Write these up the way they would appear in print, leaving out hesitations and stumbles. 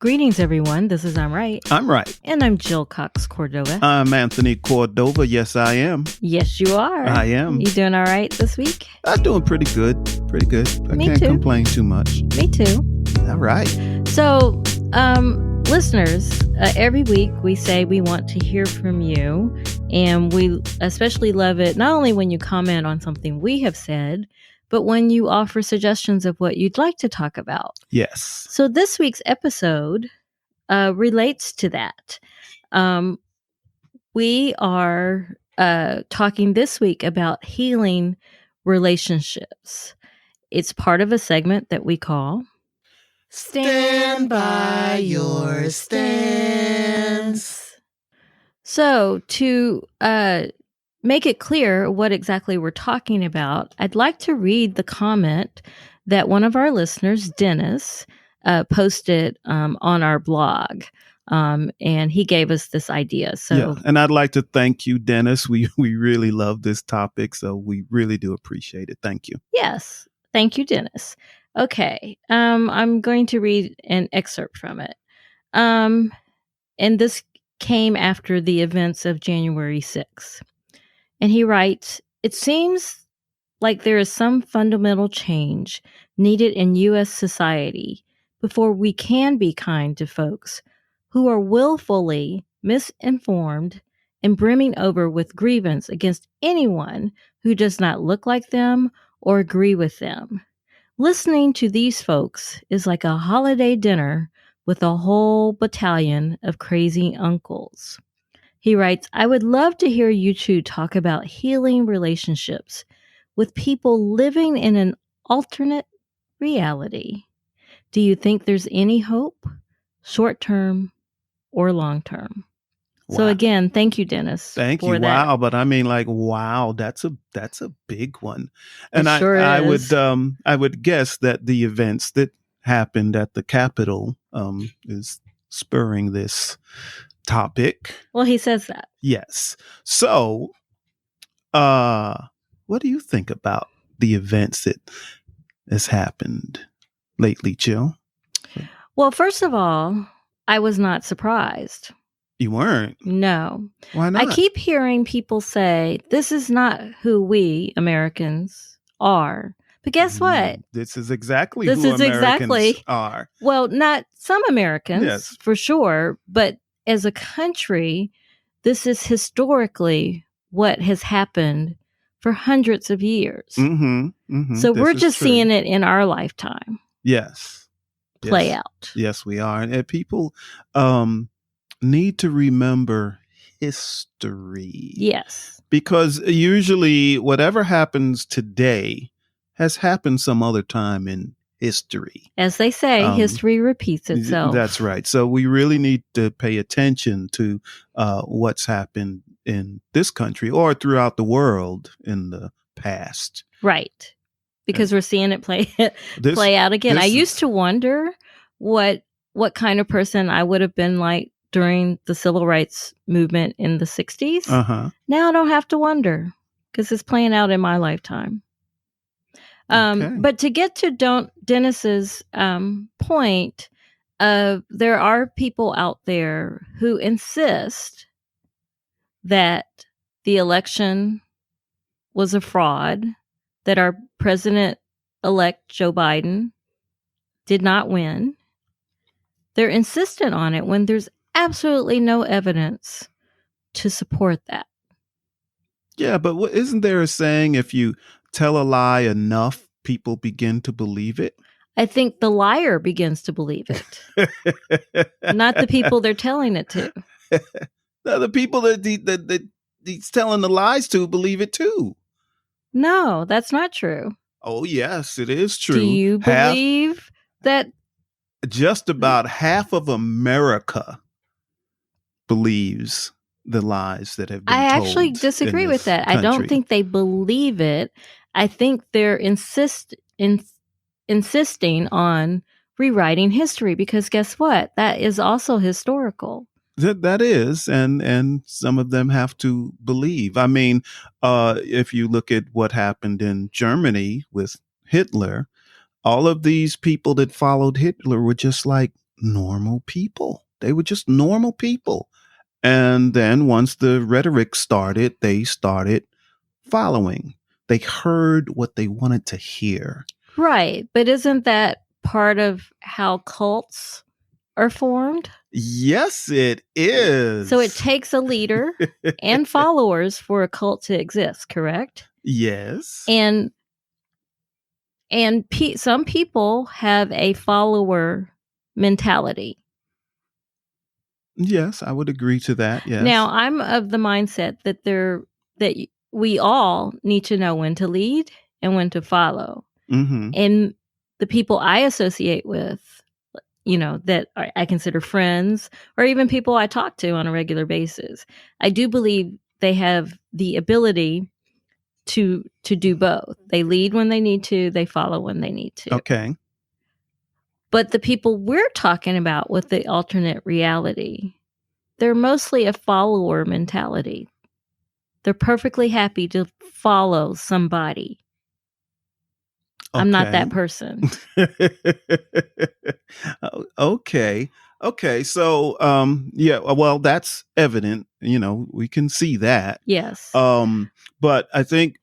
Greetings, everyone. This is I'm Right. I'm right. And I'm Jill Cox Cordova. I'm Anthony Cordova. Yes, I am. Yes, you are. I am. You doing all right this week? I'm doing pretty good. Pretty good. I Me can't too. complain too much. Me too. All right. So, listeners, every week we say we want to hear from you. And we especially love it not only when you comment on something we have said, but when you offer suggestions of what you'd like to talk about. Yes. So this week's episode relates to that. We are talking this week about healing relationships. It's part of a segment that we call Stand by your stance. So to make it clear what exactly we're talking about, I'd like to read the comment that one of our listeners, Dennis, posted on our blog. And he gave us this idea. So, yeah, and I'd like to thank you, Dennis. We really love this topic, so we really do appreciate it. Thank you. Yes. Thank you, Dennis. Okay. I'm going to read an excerpt from it. And this came after the events of January 6th. And he writes, "It seems like there is some fundamental change needed in U.S. society before we can be kind to folks who are willfully misinformed and brimming over with grievance against anyone who does not look like them or agree with them. Listening to these folks is like a holiday dinner with a whole battalion of crazy uncles." He writes, "I would love to hear you two talk about healing relationships with people living in an alternate reality. Do you think there's any hope, short term or long term?" Wow. So again, thank you, Dennis. Thank you. That. Wow, but I mean, like, wow, that's a big one. And It sure I is. would guess that the events that happened at the Capitol is spurring this topic. Well, he says that. Yes. So, what do you think about the events that has happened lately, Jill? Well, first of all, I was not surprised. You weren't? No. Why not? I keep hearing people say, this is not who we Americans are. But guess what? This is exactly This who is Americans exactly are. Well, not some Americans, Yes. for sure, but as a country, this is historically what has happened for hundreds of years. Mm-hmm, mm-hmm. So This we're is just true. seeing it in our lifetime Yes. play Yes. out. Yes, we are. And people need to remember history. Yes. Because usually whatever happens today has happened some other time in history. As they say, history repeats itself. That's right. So we really need to pay attention to what's happened in this country or throughout the world in the past. Right. Because we're seeing it play out again. I used to wonder what kind of person I would have been like during the civil rights movement in the 60s. Uh-huh. Now I don't have to wonder because it's playing out in my lifetime. Okay. But to get to Dennis's point, there are people out there who insist that the election was a fraud, that our president-elect Joe Biden did not win. They're insistent on it when there's absolutely no evidence to support that. Yeah, but isn't there a saying, if you tell a lie enough, people begin to believe it? I think the liar begins to believe it, not the people they're telling it to. No, the people that he's telling the lies to believe it too. No, that's not true. Oh, yes, it is true. Do you believe that? Just about half of America believes the lies that have been told. I actually disagree with that. Country. I don't think they believe it. I think they're insisting on rewriting history because guess what? That is also historical. That is, and some of them have to believe. I mean, if you look at what happened in Germany with Hitler, all of these people that followed Hitler were just like normal people. They were just normal people. And then once the rhetoric started, they started following. They heard what they wanted to hear. Right. But isn't that part of how cults are formed? Yes, it So it is. takes a leader and followers for a cult to exist, correct? Yes. And some people have a follower mentality. Yes, I would agree to that. Now, Yes. I'm of the mindset that we all need to know when to lead and when to follow. Mm-hmm. And the people I associate with, that I consider friends, or even people I talk to on a regular basis, I do believe they have the ability to do both. They lead when they need to, they follow when they need to. Okay. But the people we're talking about with the alternate reality, they're mostly a follower mentality. They're perfectly happy to follow somebody. I'm not Okay. that person. Okay. Okay. So, yeah, well, that's evident. We can see that. Yes. Um, but I think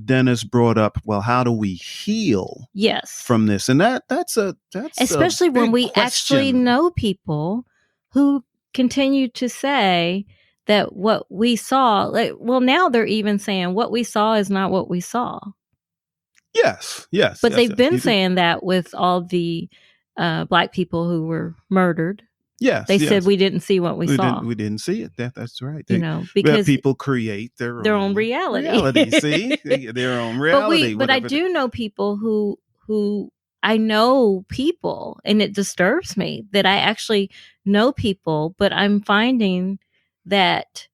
Dennis brought up, well, how do we heal Yes. from this? And that's a Especially when big we actually question. know people who continue to say that what we saw, now they're even saying what we saw is not what we saw. Yes. Yes. But Yes. they've Yes. been saying that with all the Black people who were murdered. Yes. They said Yes. we didn't see what we We saw, didn't. We didn't see it. That's right. because People create their their own own reality. reality. See, their own reality. But I Whatever. do know people who I know people, and it disturbs me that I actually know people, but I'm finding that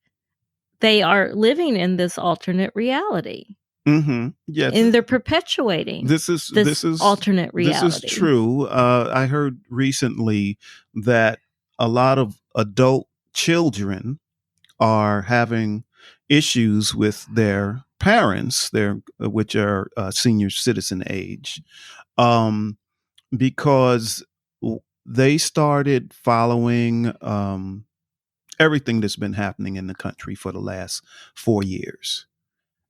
they are living in this alternate reality, Mm-hmm. Yes. and they're perpetuating This is this this is alternate this is reality. true. I heard recently that a lot of adult children are having issues with their parents, which are senior citizen age, um, because they started following everything that's been happening in the country for the last 4 years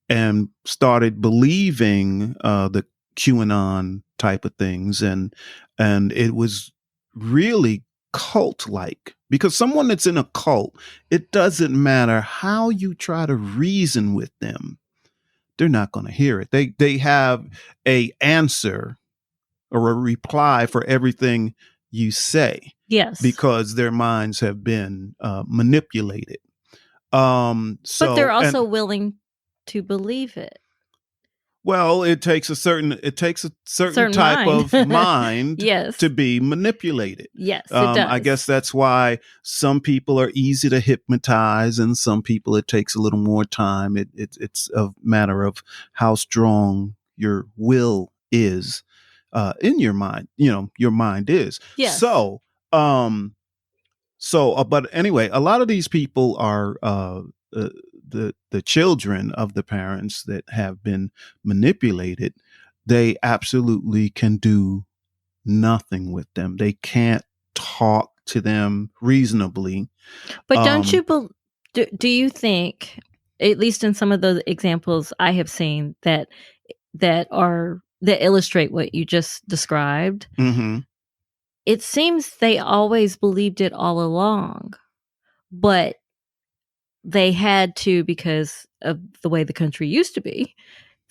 and started believing the QAnon type of things, and it was really cult like, because someone that's in a cult, it doesn't matter how you try to reason with them, they're not going to hear it. They have a answer or a reply for everything you say, Yes, because their minds have been manipulated. but they're So, and also willing to believe it. well, it takes a certain Certain type mind. of mind to Yes. be manipulated. Yes, it I guess does. that's why some people are easy to hypnotize, and some people it takes a little more time. It's a matter of how strong your will is in your mind. Your mind is. Yes. Um, but anyway, a lot of these people are uh, the children of the parents that have been manipulated. They absolutely can do nothing with them. They can't talk to them reasonably. But don't Um, you do you think, at least in some of those examples I have seen that illustrate what you just described, mm-hmm. it seems they always believed it all along, but they had to, because of the way the country used to be,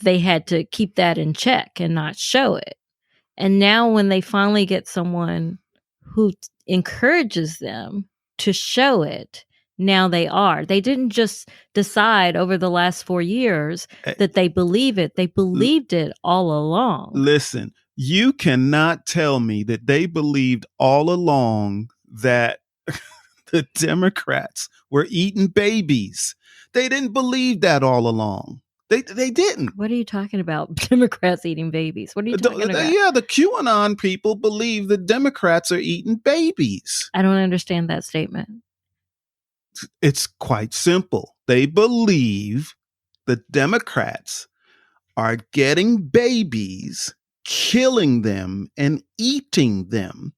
they had to keep that in check and not show it. And now when they finally get someone who encourages them to show it, now they are. They didn't just decide over the last 4 years that they believe it. They believed it all along. Listen, you cannot tell me that they believed all along that the Democrats were eating babies. They didn't believe that all along. They didn't. What are you talking about? Democrats eating babies. What are you talking about? Yeah, the QAnon people believe the Democrats are eating babies. I don't understand that statement. It's quite simple. They believe the Democrats are getting babies, killing them, and eating them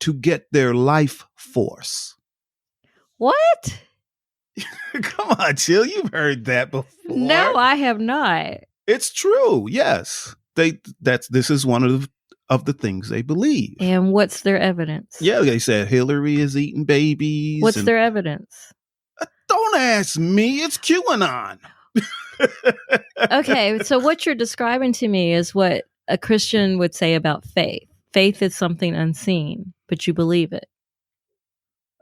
to get their life force. What? Come on, Jill, you've heard that No, before. I have not. It's true. Yes, this is one of the things they believe. And what's their evidence? Yeah, they said Hillary is eating babies. What's their evidence? Don't ask me. It's QAnon. Okay, so what you're describing to me is what a Christian would say about faith. Faith is something unseen, but you believe it.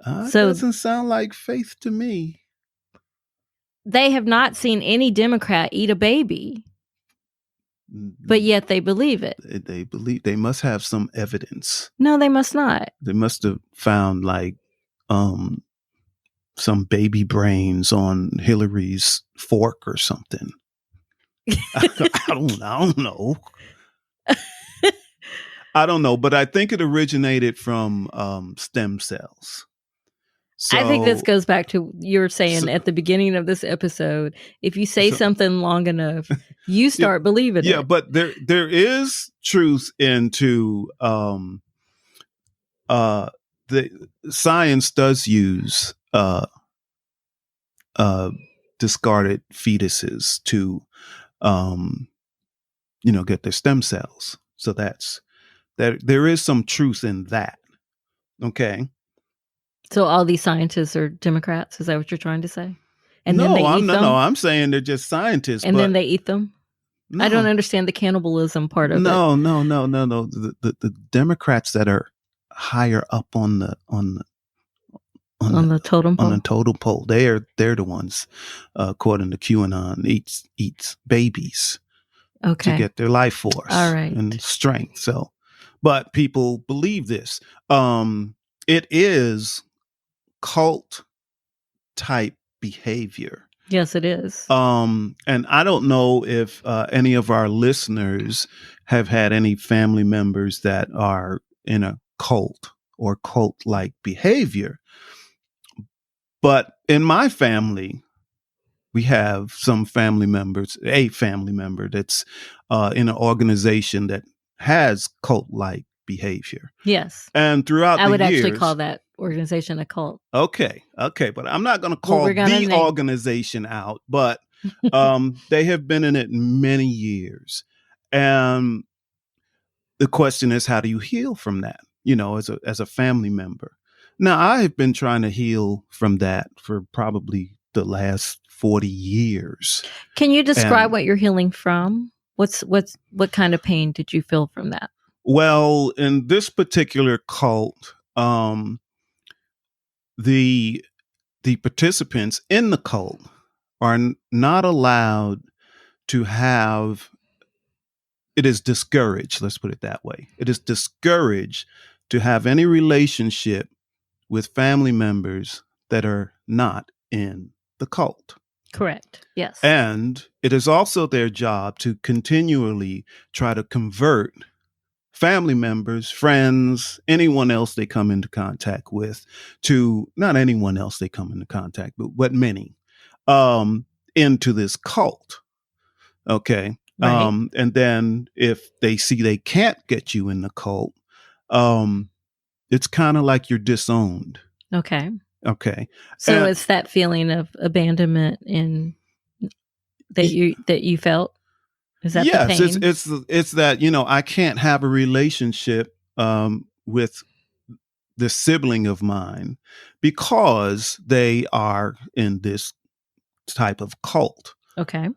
It So doesn't sound like faith to me. they have not seen any Democrat eat a baby, but yet they believe it. They believe they must have some evidence. No, they must not. They must have found like some baby brains on Hillary's fork or something. I don't know. I don't know, but I think it originated from stem cells. So, I think this goes back to you were saying at the beginning of this episode. If you say something long enough, you start believing it. Yeah, but there is truth into the science does use discarded fetuses to get their stem cells. So there is some truth in that. Okay. So all these scientists are Democrats. Is that what you're trying to say? And no, then they eat them? No, I'm saying they're just scientists. And then they eat them? No. I don't understand the cannibalism part of it. No. The Democrats that are higher up on the totem pole. On the totem pole, they're the ones, according to QAnon, eats babies to get their life force and strength. So, but people believe this. It is cult type behavior. Yes, it is. And I don't know if any of our listeners have had any family members that are in a cult or cult-like behavior. But in my family, we have a family member that's in an organization that has cult-like behavior. Yes. And throughout the years, I would actually call that organization a cult. Okay. But I'm not going to call the organization out, but they have been in it many years. And the question is, how do you heal from that? As a family member. Now, I have been trying to heal from that for probably the last 40 years. Can you describe what you're healing from? What kind of pain did you feel from that? Well, in this particular cult, the participants in the cult are not allowed to have. It is discouraged. Let's put it that way. It is discouraged to have any relationship with family members that are not in the cult. Correct. Yes. And it is also their job to continually try to convert family members, friends, anyone else they come into contact with not anyone else they come into contact, but many, into this cult. Okay. Right. And then if they see they can't get you in the cult, it's kind of like you're disowned. Okay. So it's that feeling of abandonment that you felt. Is that the pain? It's that I can't have a relationship with this sibling of mine because they are in this type of cult. Okay.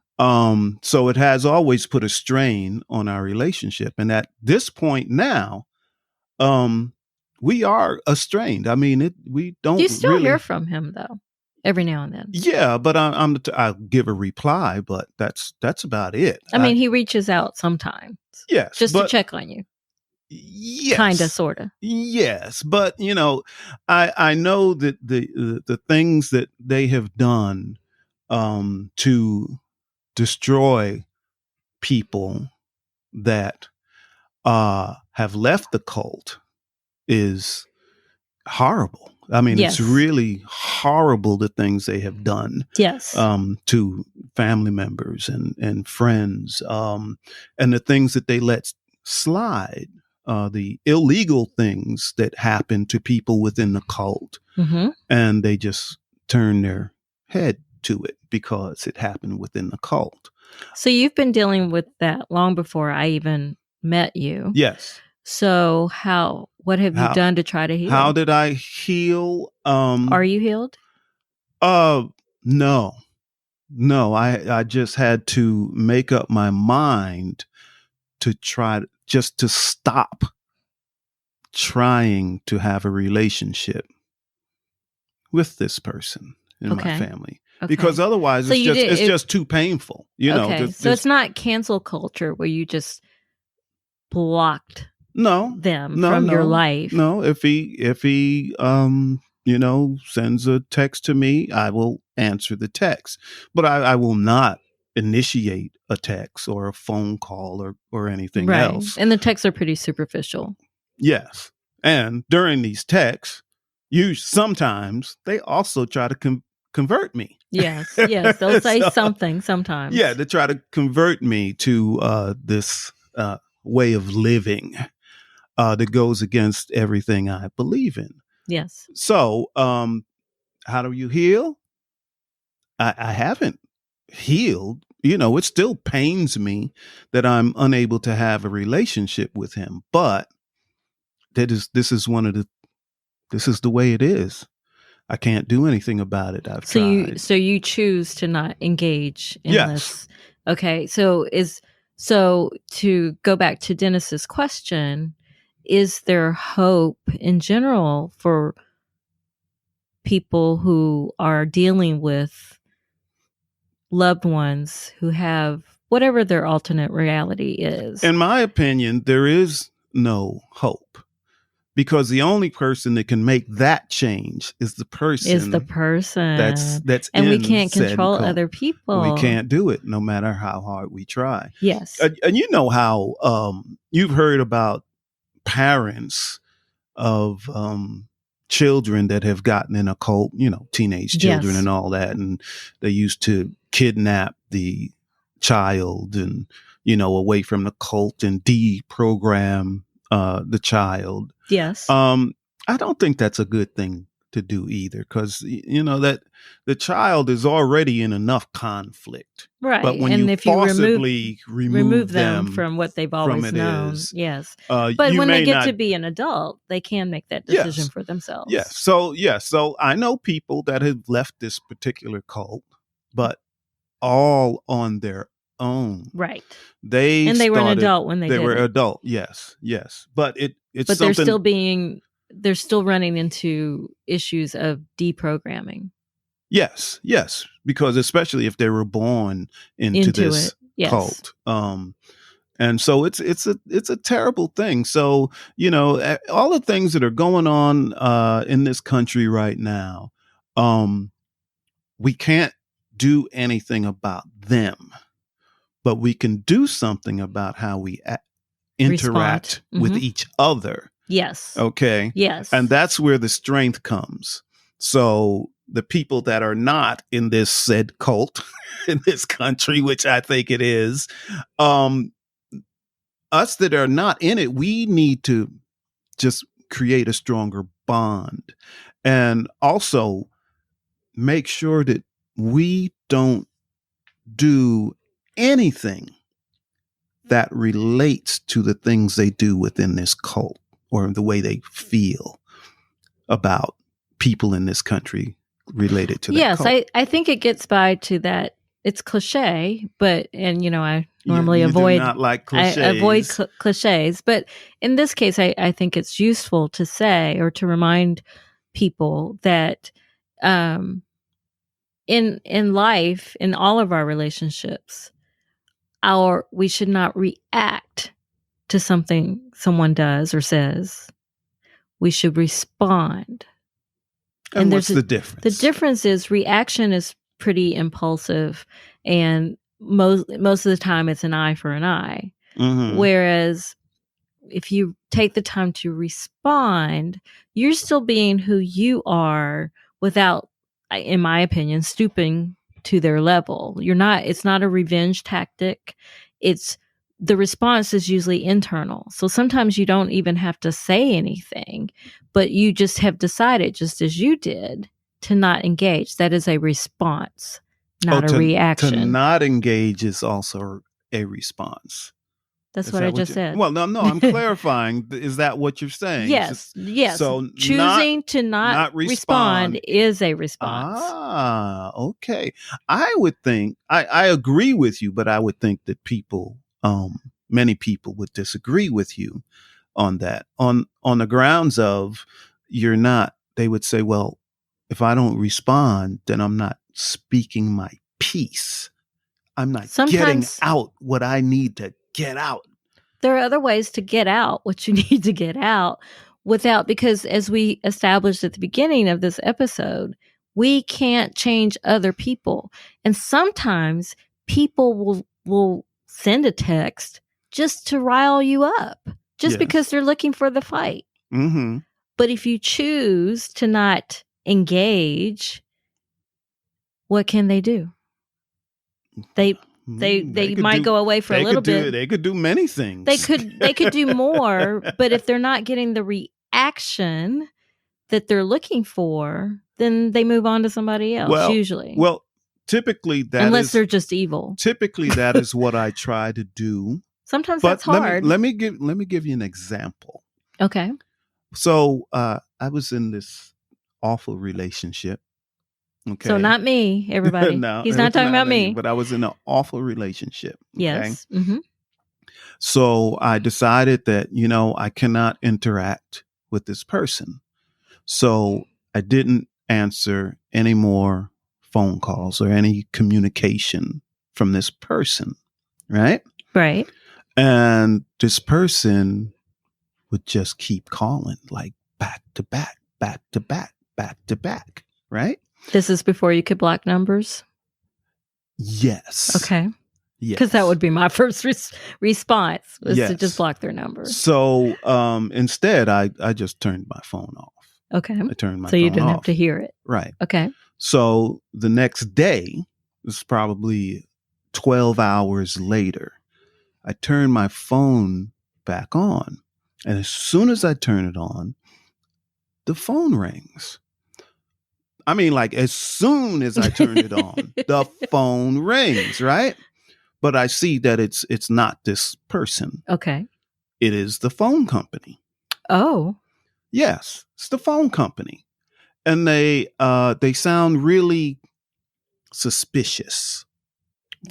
So it has always put a strain on our relationship, and at this point now, we are estranged. I mean, we don't. You still hear from him though, every now and then. Yeah, but I'll give a reply, but that's about it. I mean, he reaches out sometimes. Yes, just to check on you. Yes, kinda, sorta. Yes, but I know that the things that they have done to destroy people that have left the cult is horrible. I mean, It's really horrible the things they have done. Yes. To family members and friends, and the things that they let slide. the illegal things that happen to people within the cult, Mm-hmm. and they just turn their head to it because it happened within the cult. So you've been dealing with that long before I even met you. Yes. So what have you How done to try to how heal? did I heal? Are you healed? Uh no. No, I just had to make up my mind to try just to stop trying to have a relationship with this person in my Okay. family, because Okay. otherwise So you did it's it. just too painful, you know. Okay. So it's not cancel culture where you just blocked No, them no, from your no, life. no. If he sends a text to me, I will answer the text, but I will not initiate a text or a phone call or anything Right. else. And the texts are pretty superficial. Yes, and during these texts, you sometimes they also try to convert me. Yes. Yes. They'll say So, something yeah, sometimes. to try to convert me to this way of living that goes against everything I believe in. Yes. So, how do you heal? I haven't healed. You know, it still pains me that I'm unable to have a relationship with him, but this is one of the this is the way it is. I can't do anything about it. I've tried. So you choose to not engage in Yes. this. Okay. So to go back to Dennis's question, is there hope in general for people who are dealing with loved ones who have whatever their alternate reality is? In my opinion, there is no hope, because the only person that can make that change is the Is the person person. that's And we in can't said control cult. other We people. can't do it no matter how hard we try. Yes. And you know how you've heard about parents of children that have gotten in a cult, you know, teenage children Yes. and all that, and they used to kidnap the child and, you know, away from the cult and deprogram the child. Yes. I don't think that's a good thing to do either, because you know that the child is already in enough conflict. But Right. when And you if you forcibly remove remove them them from what they've from always it, known, is yes. But you when they may get not. to be an adult, they can make that decision Yes, for yes. themselves. So I know people that have left this particular cult, but all on their own. Right. They And they were an started. adult when they They did were it. adult. Yes, yes. But it's But something. they're still running into issues of deprogramming Yes, yes, because especially if they were born into into this it. Yes. cult, and so it's a terrible thing. So you know, all the things that are going on in this country right now, um, we can't do anything about them, but we can do something about how we Respond. interact with Mm-hmm. each other. Yes. Okay. And Yes. that's where the strength comes. So the people that are not in this said cult in this country, which I think it is, um, us that are not in it, we need to just create a stronger bond, and also make sure that we don't do anything that relates to the things they do within this cult or the way they feel about people in this country related to that Yes, cult. I think it gets by to that. It's cliche, but I normally You do avoid not like I avoid cliches. cliches, but in this case, I think it's useful to say or to remind people that um, in life, in all of our relationships, we should not react to something someone does or says. We should respond. And And what's the the difference? difference is reaction is pretty impulsive, and most of the time it's an eye for an eye. Mm-hmm. Whereas if you take the time to respond, you're still being who you are without, in my opinion, stooping to their level. It's not a revenge tactic. It's the response is usually internal. So sometimes you don't even have to say anything, but you just have decided, just as you did, to not engage. That is a response, not a to reaction. not engage is also a response. That's Is what I that what just you? said. Well, no, I'm clarifying. Is that what you're saying? Yes. So Choosing to not respond is a response. Okay. I would think I agree with you, but I would think that many people would disagree with you on that. On the grounds of you're not. They would say, well, if I don't respond, then I'm not speaking my piece. I'm not getting out what I need to get out. There are other ways to get out what you need to get out without, because as we established at the beginning of this episode, we can't change other people. And sometimes people will send a text just to rile you up, just because they're looking for the fight. Mm-hmm. But if you choose to not engage, what can they do? They might go away for a little bit. They could do many things. They could do more, but if they're not getting the reaction that they're looking for, then they move on to somebody else. Usually, typically unless they're just evil. Typically, that is what I try to do. Sometimes that's hard. Let me give you an example. Okay. So I was in this awful relationship. Okay. So not me, everybody. No, he's not talking about me. But I was in an awful relationship. Okay? Yes. Mm-hmm. So I decided that, I cannot interact with this person. So I didn't answer any more phone calls or any communication from this person. Right? Right. And this person would just keep calling, like back to back, back to back, back to back. Right? This is before you could block numbers? Yes. Okay. Yes. Because that would be my first response, was to just block their number. So instead, I just turned my phone off. Okay. I turned my phone off. So you didn't have to hear it. Right. Okay. So the next day, it was probably 12 hours later, I turned my phone back on. And as soon as I turn it on, the phone rings. I mean, like as soon as I turn it on, the phone rings, right? But I see that it's not this person. Okay. It is the phone company. Oh. Yes, it's the phone company. And they sound really suspicious.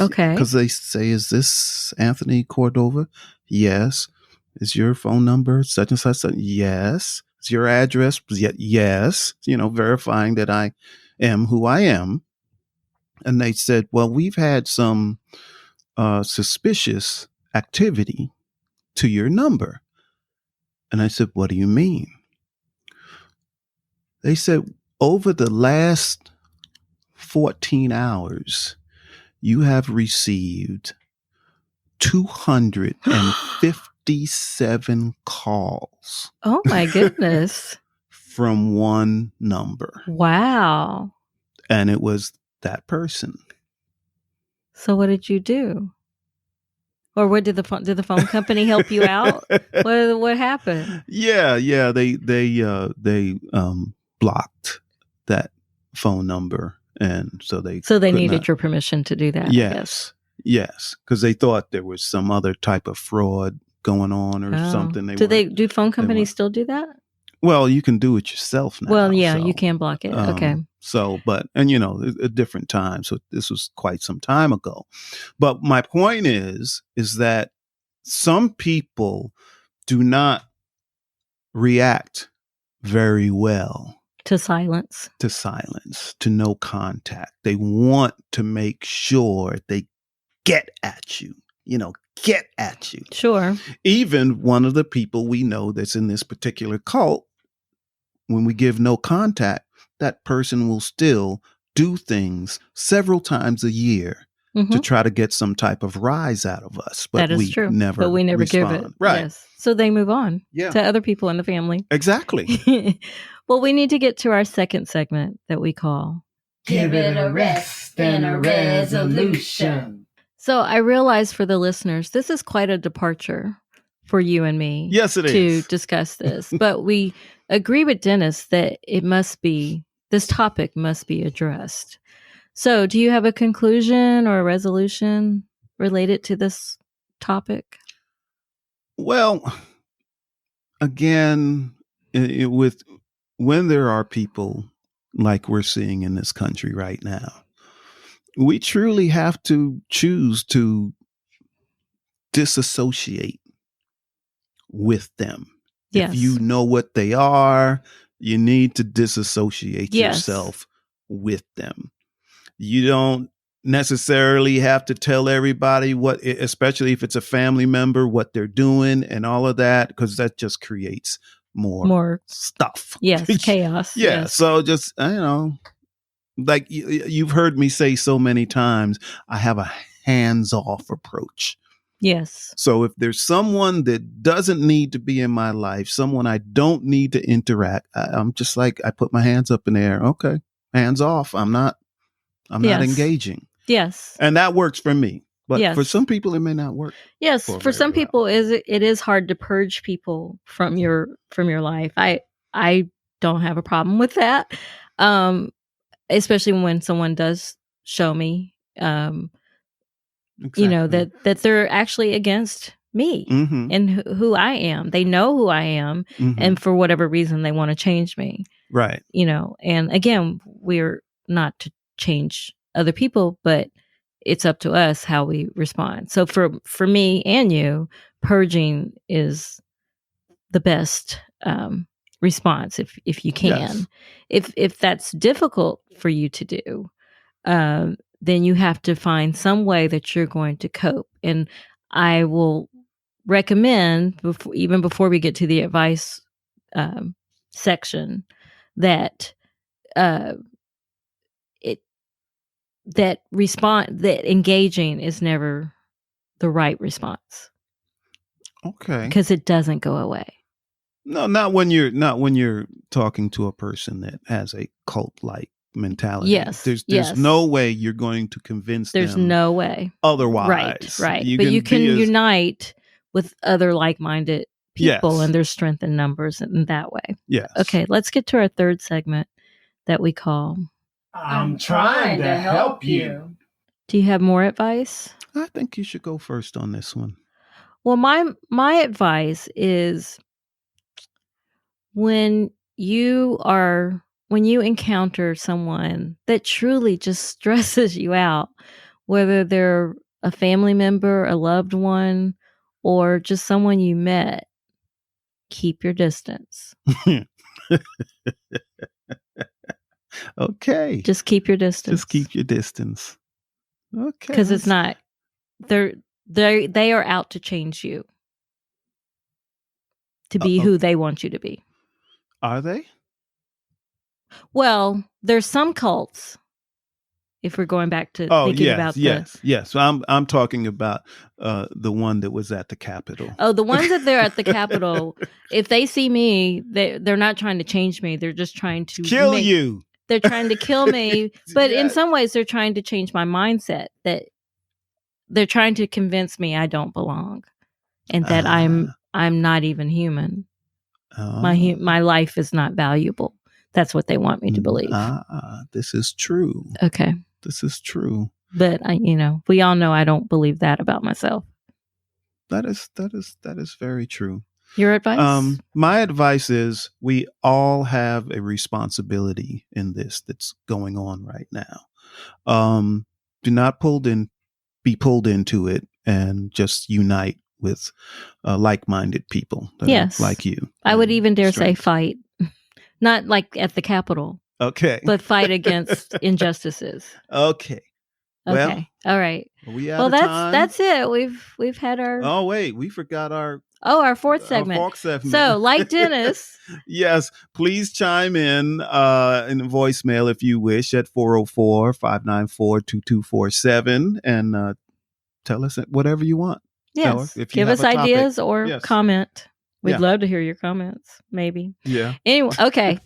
Okay. Because they say, is this Anthony Cordova? Yes. Is your phone number such and such? Yes. Is your address? Yes. Verifying that I am who I am. And they said, well, we've had some suspicious activity to your number. And I said, what do you mean? They said, over the last 14 hours, you have received 257 calls. Oh, my goodness. From one number. Wow. And it was that person. So what did you do? Or what did the phone company help you out? What happened? Yeah, they blocked that phone number, and so they needed your permission to do that. Yes, because they thought there was some other type of fraud going on or something. Do phone companies still do that? Well, you can do it yourself now. Well, yeah, you can block it. Okay. So, but, a different time. So this was quite some time ago. But my point is that some people do not react very well to silence, to no contact. They want to make sure they get at you. Get at you. Sure. Even one of the people we know that's in this particular cult, when we give no contact, that person will still do things several times a year to try to get some type of rise out of us. But that is true. But we never respond. give it. Right. Yes. So they move on to other people in the family. Exactly. Well, we need to get to our second segment that we call Give it a rest and a resolution. So I realize for the listeners, this is quite a departure for you and me Yes, it to is. discuss this, but we agree with Dennis that this topic must be addressed. So, do you have a conclusion or a resolution related to this topic? Well, again, with when there are people like we're seeing in this country right now, we truly have to choose to disassociate with them. If you Yes. know what they are, you need to disassociate Yes. yourself with them. You don't necessarily have to tell everybody especially if it's a family member, what they're doing and all of that, because that just creates more More, stuff. yes, chaos. Yeah. Yes. So just, like you've heard me say so many times, I have a hands off approach. Yes. So if there's someone that doesn't need to be in my life, someone I don't need to interact, I'm just like, I put my hands up in the air. Okay, hands off. I'm not Yes. engaging. Yes. And that works for me. But for Yes. some people, it may not work. Yes, for some very well. people it is hard to purge people from your life. I don't have a problem with that. Especially when someone does show me Exactly. that they're actually against me Mm-hmm. and who I am. They know who I am, Mm-hmm. and for whatever reason they want to change me. Right. And again, we're not to change other people, but it's up to us how we respond. So for me and you, purging is the best response if you can. Yes. If that's difficult for you to do, then you have to find some way that you're going to cope. And I will recommend, even before we get to the advice section, that uh, it that engaging is never the right response Okay. because it doesn't go away. No, not when you're talking to a person that has a cult like mentality. Yes. There's no way you're going to convince There's them no way. otherwise. Right. You But you can be as unite with other like-minded people, yes. and there's strength in numbers in that way. Yes. Okay, let's get to our third segment that we call I'm trying to help you. Do you have more advice? I think you should go first on this one. Well, my advice is when you encounter someone that truly just stresses you out, whether they're a family member, a loved one, or just someone you met, keep your distance. Okay. Just keep your distance. Just keep your distance. Okay. Because it's not they are out to change you to be who they want you to be. Are they? Well, there's some cults. If we're going back to thinking about yes. I'm talking about the one that was at the Capitol. Oh, the ones that they're at the Capitol. If they see me, they're not trying to change me. They're just trying to kill you. They're trying to kill me, but Yes. in some ways, they're trying to change my mindset. That they're trying to convince me I don't belong, and that I'm not even human. My life is not valuable. That's what they want me to believe. This is true. Okay. This is true. But we all know I don't believe that about myself. That is very true. Your advice? My advice is we all have a responsibility in this that's going on right now. Do not be pulled into it and just unite with like-minded people that are like you. I would even dare say fight. Not like at the Capitol. Okay. But fight against injustices. Okay. Well, okay. All right. Are we out of time? That's it. We've had our Oh wait, we forgot our fourth segment. segment. So, like Dennis. Yes, please chime in the voicemail if you wish at 404-594-2247 and tell us whatever you want. Yes. If you give us ideas or comment. We'd love to hear your comments, maybe. Yeah. Anyway, okay.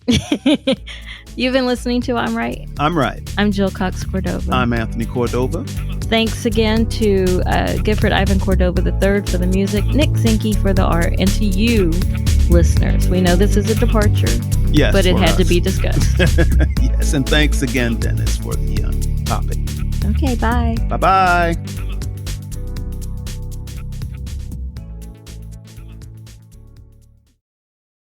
You've been listening to I'm Right. I'm Right. I'm Jill Cox Cordova. I'm Anthony Cordova. Thanks again to Gifford Ivan Cordova III for the music, Nick Zinke for the art, and to you, listeners. We know this is a departure, yes, but it had to be discussed. Yes, and thanks again, Dennis, for the topic. Okay, bye. Bye-bye.